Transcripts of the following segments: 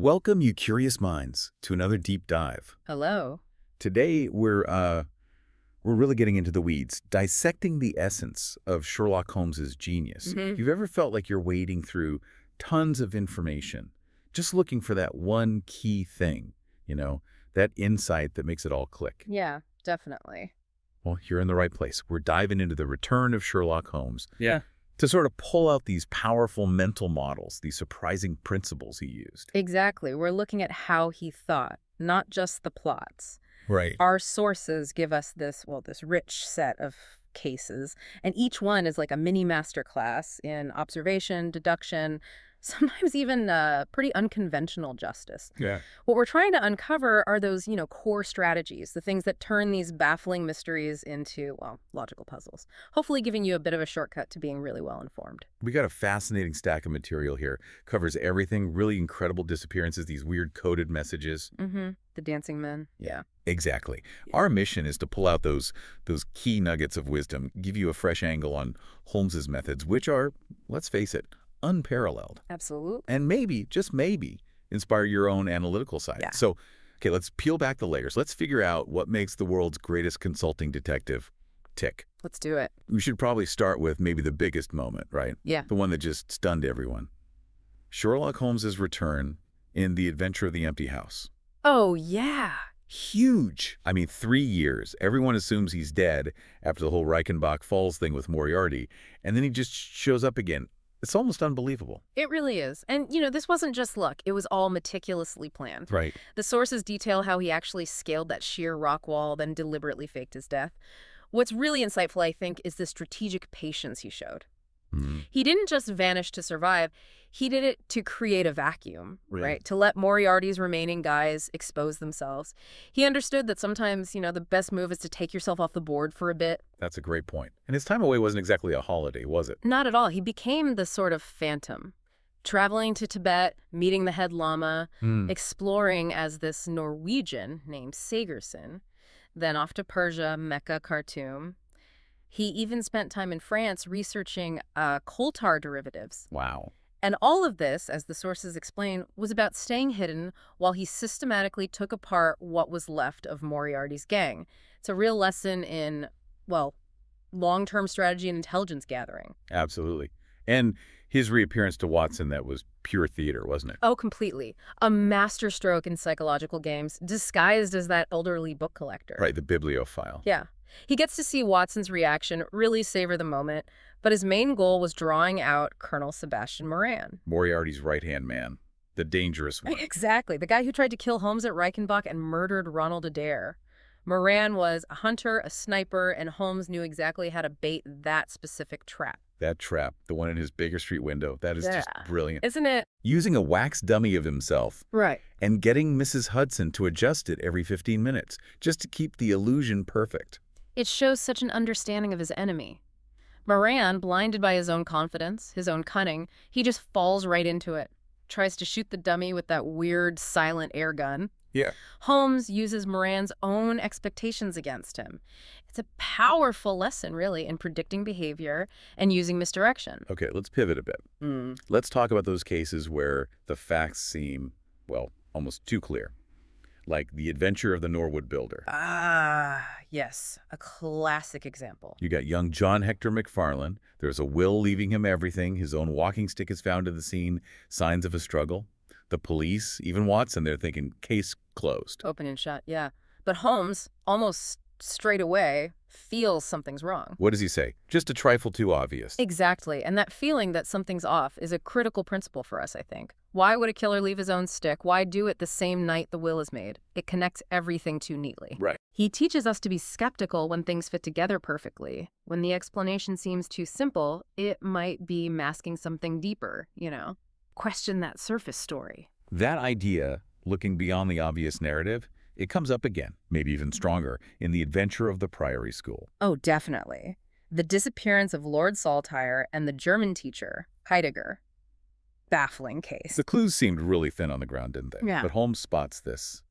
Welcome, you curious minds, to another deep dive. Hello. Today, we're really getting into the weeds, dissecting the essence of Sherlock Holmes's genius. If hmm you've ever felt like you're wading through tons of information, just looking for that one key thing, that insight that makes it all click. Yeah, definitely. Well, you're in the right place. We're diving into the return of Sherlock Holmes Yeah. to sort of pull out these powerful mental models, these surprising principles he used. Exactly. We're looking at how he thought, not just the plots. Right. Our sources give us this rich set of cases, and each one is like a mini masterclass in observation, deduction, sometimes even pretty unconventional justice. Yeah. What we're trying to uncover are those, core strategies, the things that turn these baffling mysteries into, well, logical puzzles, hopefully giving you a bit of a shortcut to being really well informed. We got a fascinating stack of material here. Covers everything, really incredible disappearances, these weird coded messages. The dancing men. Yeah. Exactly. Yeah. Our mission is to pull out those key nuggets of wisdom, give you a fresh angle on Holmes's methods, which are, let's face it, unparalleled. Absolutely. And maybe, just maybe, inspire your own analytical side. Yeah. So, okay, let's peel back the layers. Let's figure out what makes the world's greatest consulting detective tick. Let's do it. We should probably start with maybe the biggest moment, right? Yeah. The one that just stunned everyone. Sherlock Holmes's return in The Adventure of the Empty House. Oh, yeah. Huge. I mean, 3 years. Everyone assumes he's dead after the whole Reichenbach Falls thing with Moriarty, and then he just shows up again. It's almost unbelievable. It really is. And, this wasn't just luck. It was all meticulously planned. Right. The sources detail how he actually scaled that sheer rock wall, then deliberately faked his death. What's really insightful, I think, is the strategic patience he showed. He didn't just vanish to survive. He did it to create a vacuum, Really? right? To let Moriarty's remaining guys expose themselves. He understood that sometimes, the best move is to take yourself off the board for a bit. That's a great point. And his time away wasn't exactly a holiday, was it? Not at all. He became the sort of phantom, traveling to Tibet, meeting the head lama, exploring as this Norwegian named Sagerson, then off to Persia, Mecca, Khartoum. He even spent time in France researching coal tar derivatives. Wow. And all of this, as the sources explain, was about staying hidden while he systematically took apart what was left of Moriarty's gang. It's a real lesson in, well, long-term strategy and intelligence gathering. Absolutely. And his reappearance to Watson, that was pure theater, wasn't it? Oh, completely. A masterstroke in psychological games, disguised as that elderly book collector. Right, the bibliophile. Yeah. He gets to see Watson's reaction, really savor the moment, but his main goal was drawing out Colonel Sebastian Moran. Moriarty's right-hand man, the dangerous one. Exactly. The guy who tried to kill Holmes at Reichenbach and murdered Ronald Adair. Moran was a hunter, a sniper, and Holmes knew exactly how to bait that specific trap. That trap, the one in his Baker Street window, that is just brilliant. Isn't it? Using a wax dummy of himself Right. and getting Mrs. Hudson to adjust it every 15 minutes, just to keep the illusion perfect. It shows such an understanding of his enemy. Moran, blinded by his own confidence, his own cunning, he just falls right into it. Tries to shoot the dummy with that weird silent air gun. Yeah. Holmes uses Moran's own expectations against him. It's a powerful lesson, really, in predicting behavior and using misdirection. Okay, let's pivot a bit. Let's talk about those cases where the facts seem, well, almost too clear. Like The Adventure of the Norwood Builder. Yes, a classic example. You got young John Hector McFarlane. There's a will leaving him everything. His own walking stick is found at the scene. Signs of a struggle. The police, even Watson, they're thinking case closed. Open and shut, yeah. But Holmes, almost straight away, feels something's wrong. What does he say? Just a trifle too obvious. Exactly. And that feeling that something's off is a critical principle for us, I think. Why would a killer leave his own stick? Why do it the same night the will is made? It connects everything too neatly. Right. He teaches us to be skeptical when things fit together perfectly. When the explanation seems too simple, it might be masking something deeper, Question that surface story. That idea, looking beyond the obvious narrative, it comes up again, maybe even stronger, in The Adventure of the Priory School. Oh, definitely. The disappearance of Lord Saltire and the German teacher, Heidegger. Baffling case. The clues seemed really thin on the ground, didn't they? Yeah. But Holmes spots this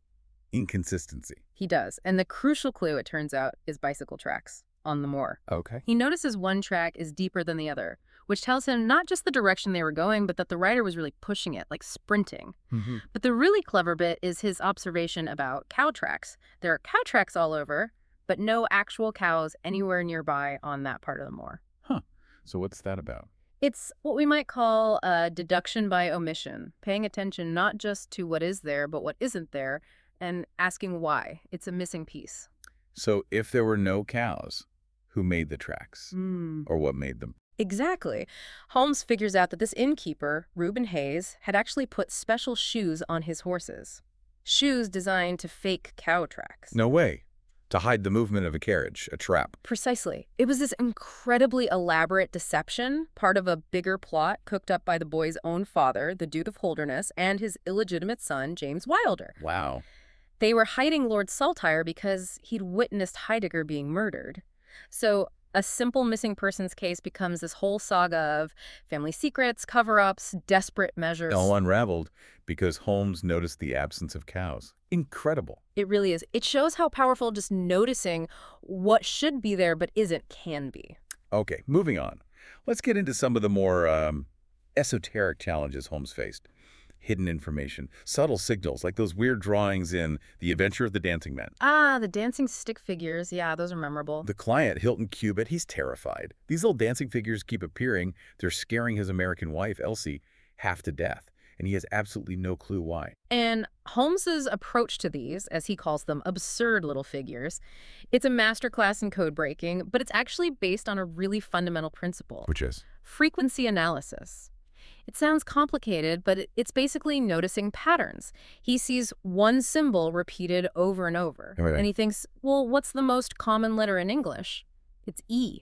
inconsistency. He does. And the crucial clue, it turns out, is bicycle tracks on the moor. Okay. He notices one track is deeper than the other, which tells him not just the direction they were going, but that the writer was really pushing it, like sprinting. Hmm. But the really clever bit is his observation about cow tracks. There are cow tracks all over, but no actual cows anywhere nearby on that part of the moor. Huh. So what's that about? It's what we might call deduction by omission, paying attention not just to what is there, but what isn't there, and asking why. It's a missing piece. So if there were no cows, who made the tracks? Or what made them? Exactly. Holmes figures out that this innkeeper, Reuben Hayes, had actually put special shoes on his horses. Shoes designed to fake cow tracks. No way. To hide the movement of a carriage, a trap. Precisely. It was this incredibly elaborate deception, part of a bigger plot cooked up by the boy's own father, the Duke of Holderness, and his illegitimate son, James Wilder. Wow. They were hiding Lord Saltire because he'd witnessed Heidegger being murdered. So a simple missing persons case becomes this whole saga of family secrets, cover-ups, desperate measures. All unraveled because Holmes noticed the absence of cows. Incredible. It really is. It shows how powerful just noticing what should be there but isn't can be. Okay, moving on. Let's get into some of the more esoteric challenges Holmes faced. Hidden information, subtle signals, like those weird drawings in The Adventure of the Dancing Men. Ah, the dancing stick figures. Yeah, those are memorable. The client, Hilton Cubitt, he's terrified. These little dancing figures keep appearing. They're scaring his American wife, Elsie, half to death. And he has absolutely no clue why. And Holmes's approach to these, as he calls them, absurd little figures, it's a masterclass in code breaking, but it's actually based on a really fundamental principle. Which is? Frequency analysis. It sounds complicated, but it's basically noticing patterns. He sees one symbol repeated over and over. Right. And he thinks, well, what's the most common letter in English? It's E.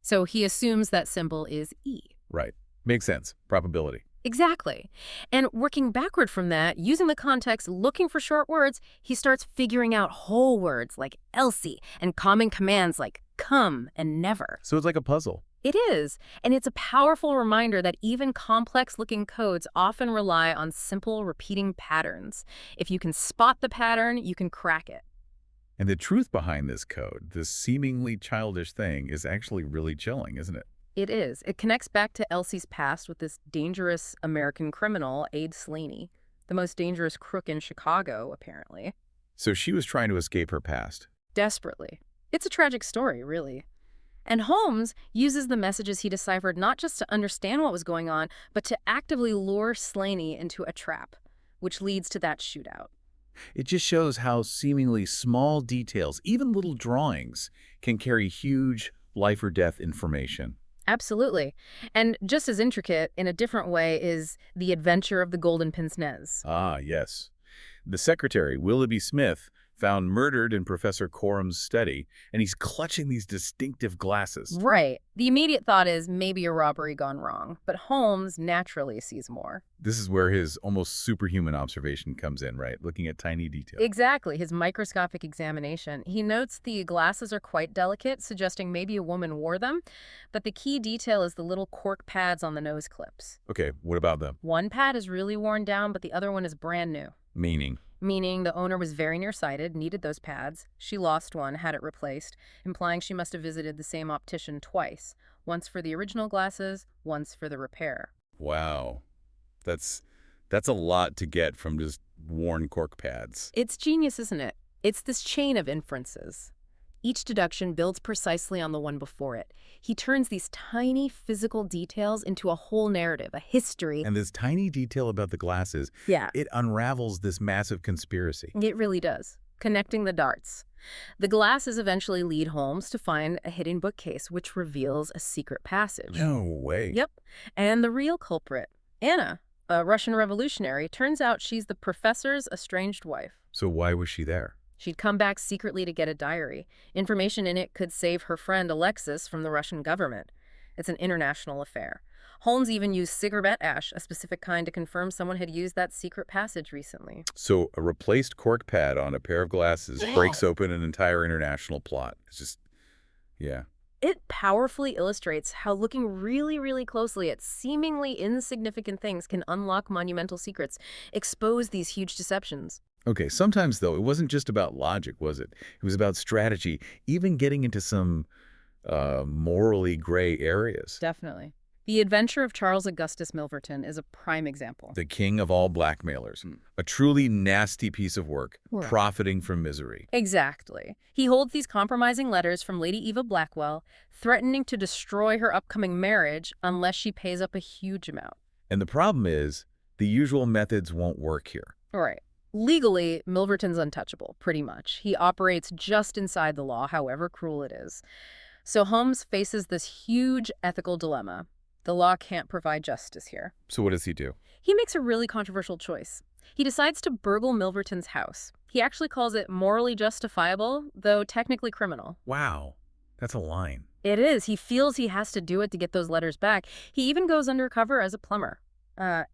So he assumes that symbol is E. Right. Makes sense. Probability. Exactly. And working backward from that, using the context, looking for short words, he starts figuring out whole words like Elsie and common commands like come and never. So it's like a puzzle. It is, and it's a powerful reminder that even complex-looking codes often rely on simple, repeating patterns. If you can spot the pattern, you can crack it. And the truth behind this code, this seemingly childish thing, is actually really chilling, isn't it? It is. It connects back to Elsie's past with this dangerous American criminal, Abe Slaney, the most dangerous crook in Chicago, apparently. So she was trying to escape her past. Desperately. It's a tragic story, really. And Holmes uses the messages he deciphered not just to understand what was going on, but to actively lure Slaney into a trap, which leads to that shootout. It just shows how seemingly small details, even little drawings, can carry huge life or death information. Absolutely. And just as intricate, in a different way, is The Adventure of the Golden Pince-Nez. Ah, yes. The secretary, Willoughby Smith, found murdered in Professor Corum's study, and he's clutching these distinctive glasses. Right. The immediate thought is maybe a robbery gone wrong, but Holmes naturally sees more. This is where his almost superhuman observation comes in, right? Looking at tiny details. Exactly. His microscopic examination. He notes the glasses are quite delicate, suggesting maybe a woman wore them, but the key detail is the little cork pads on the nose clips. Okay, what about them? One pad is really worn down, but the other one is brand new. Meaning the owner was very nearsighted, needed those pads. She lost one, had it replaced, implying she must have visited the same optician twice, once for the original glasses, once for the repair. Wow. That's a lot to get from just worn cork pads. It's genius, isn't it? It's this chain of inferences. Each deduction builds precisely on the one before it. He turns these tiny physical details into a whole narrative, a history. And this tiny detail about the glasses, it unravels this massive conspiracy. It really does. Connecting the dots. The glasses eventually lead Holmes to find a hidden bookcase, which reveals a secret passage. No way. Yep. And the real culprit, Anna, a Russian revolutionary, turns out she's the professor's estranged wife. So why was she there? She'd come back secretly to get a diary. Information in it could save her friend Alexis from the Russian government. It's an international affair. Holmes even used cigarette ash, a specific kind, to confirm someone had used that secret passage recently. So a replaced cork pad on a pair of glasses breaks open an entire international plot. It's just, yeah. It powerfully illustrates how looking really, really closely at seemingly insignificant things can unlock monumental secrets, expose these huge deceptions. Okay, sometimes, though, it wasn't just about logic, was it? It was about strategy, even getting into some morally gray areas. Definitely. The Adventure of Charles Augustus Milverton is a prime example. The king of all blackmailers. A truly nasty piece of work, Right. profiting from misery. Exactly. He holds these compromising letters from Lady Eva Blackwell, threatening to destroy her upcoming marriage unless she pays up a huge amount. And the problem is, the usual methods won't work here. Right. Legally, Milverton's untouchable, pretty much. He operates just inside the law, however cruel it is. So Holmes faces this huge ethical dilemma. The law can't provide justice here. So what does he do? He makes a really controversial choice. He decides to burgle Milverton's house. He actually calls it morally justifiable, though technically criminal. Wow, that's a line. It is. He feels he has to do it to get those letters back. He even goes undercover as a plumber.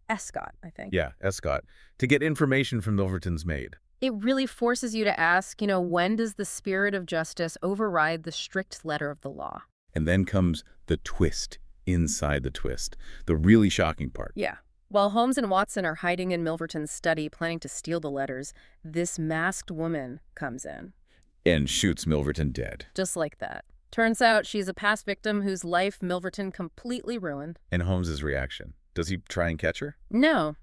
Escott, I think. Yeah, Escott. To get information from Milverton's maid. It really forces you to ask, when does the spirit of justice override the strict letter of the law? And then comes the twist inside the twist, the really shocking part. Yeah. While Holmes and Watson are hiding in Milverton's study planning to steal the letters, this masked woman comes in. And shoots Milverton dead. Just like that. Turns out she's a past victim whose life Milverton completely ruined. And Holmes's reaction. Does he try and catch her? No.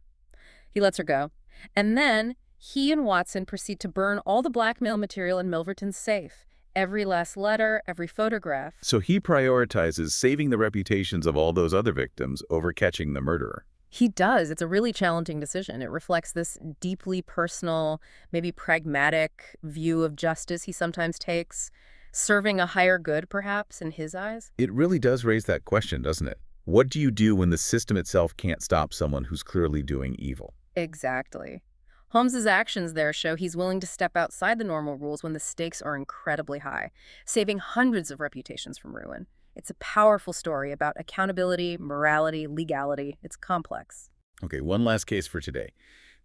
He lets her go. And then he and Watson proceed to burn all the blackmail material in Milverton's safe. Every last letter, every photograph. So he prioritizes saving the reputations of all those other victims over catching the murderer. He does. It's a really challenging decision. It reflects this deeply personal, maybe pragmatic view of justice he sometimes takes, serving a higher good, perhaps, in his eyes. It really does raise that question, doesn't it? What do you do when the system itself can't stop someone who's clearly doing evil? Exactly. Holmes's actions there show he's willing to step outside the normal rules when the stakes are incredibly high, saving hundreds of reputations from ruin. It's a powerful story about accountability, morality, legality. It's complex. Okay, one last case for today.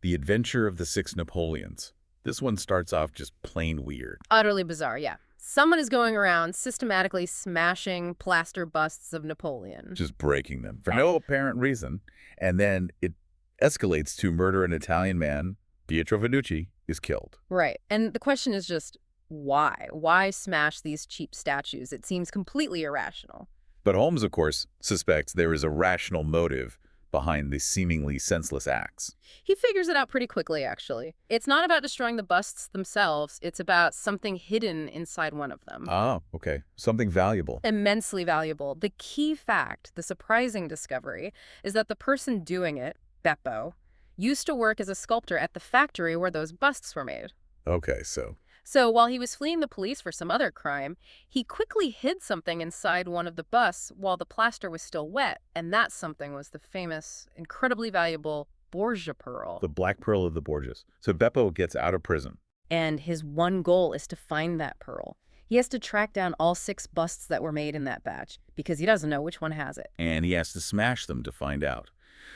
The Adventure of the Six Napoleons. This one starts off just plain weird. Utterly bizarre, yeah. Someone is going around systematically smashing plaster busts of Napoleon. Just breaking them for no apparent reason. And then it escalates to murder an Italian man. Pietro Vannucci is killed. Right. And the question is just, why? Why smash these cheap statues? It seems completely irrational. But Holmes, of course, suspects there is a rational motive behind the seemingly senseless acts. He figures it out pretty quickly, actually. It's not about destroying the busts themselves. It's about something hidden inside one of them. Ah, okay. Something valuable. Immensely valuable. The key fact, the surprising discovery, is that the person doing it, Beppo, used to work as a sculptor at the factory where those busts were made. Okay, so So while he was fleeing the police for some other crime, he quickly hid something inside one of the busts while the plaster was still wet, and that something was the famous, incredibly valuable Borgia pearl. the Black Pearl of the Borgias. So Beppo gets out of prison. And his one goal is to find that pearl. He has to track down all 6 busts that were made in that batch, because he doesn't know which one has it. And he has to smash them to find out,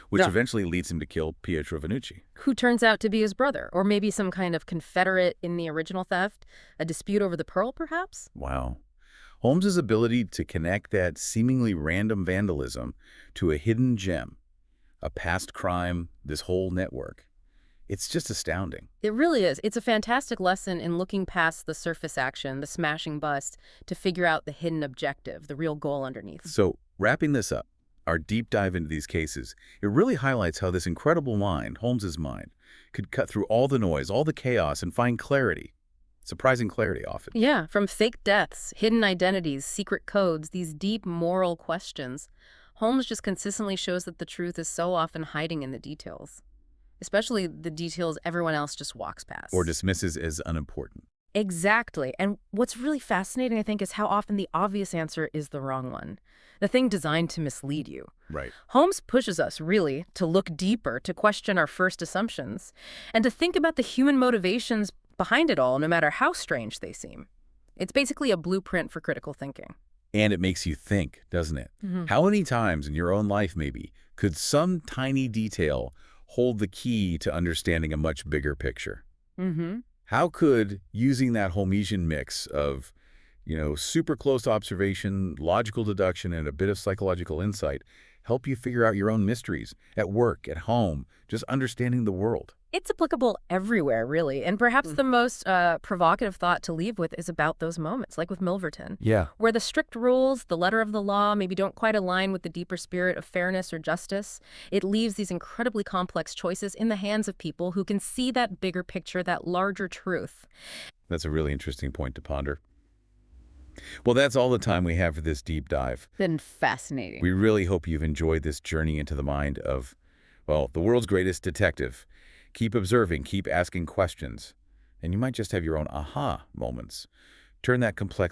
which Yeah. eventually leads him to kill Pietro Vannucci. Who turns out to be his brother, or maybe some kind of confederate in the original theft, a dispute over the pearl, perhaps? Wow. Holmes's ability to connect that seemingly random vandalism to a hidden gem, a past crime, this whole network. It's just astounding. It really is. It's a fantastic lesson in looking past the surface action, the smashing bust, to figure out the hidden objective, the real goal underneath. So, wrapping this up, our deep dive into these cases, it really highlights how this incredible mind, Holmes's mind, could cut through all the noise, all the chaos, and find clarity. Surprising clarity often. Yeah, from fake deaths, hidden identities, secret codes, these deep moral questions, Holmes just consistently shows that the truth is so often hiding in the details, especially the details everyone else just walks past. Or dismisses as unimportant. Exactly. And what's really fascinating, I think, is how often the obvious answer is the wrong one, the thing designed to mislead you. Right. Holmes pushes us, really, to look deeper, to question our first assumptions, and to think about the human motivations behind it all, no matter how strange they seem. It's basically a blueprint for critical thinking. And it makes you think, doesn't it? Mm-hmm. How many times in your own life, maybe, could some tiny detail hold the key to understanding a much bigger picture? Mm-hmm. How could using that Holmesian mix of, super close observation, logical deduction, and a bit of psychological insight help you figure out your own mysteries at work, at home, just understanding the world? It's applicable everywhere, really. And perhaps the most provocative thought to leave with is about those moments, like with Milverton, Yeah. where the strict rules, the letter of the law, maybe don't quite align with the deeper spirit of fairness or justice. It leaves these incredibly complex choices in the hands of people who can see that bigger picture, that larger truth. That's a really interesting point to ponder. Well, that's all the time we have for this deep dive. Been fascinating. We really hope you've enjoyed this journey into the mind of, well, the world's greatest detective. Keep observing, keep asking questions, and you might just have your own aha moments. Turn that complexity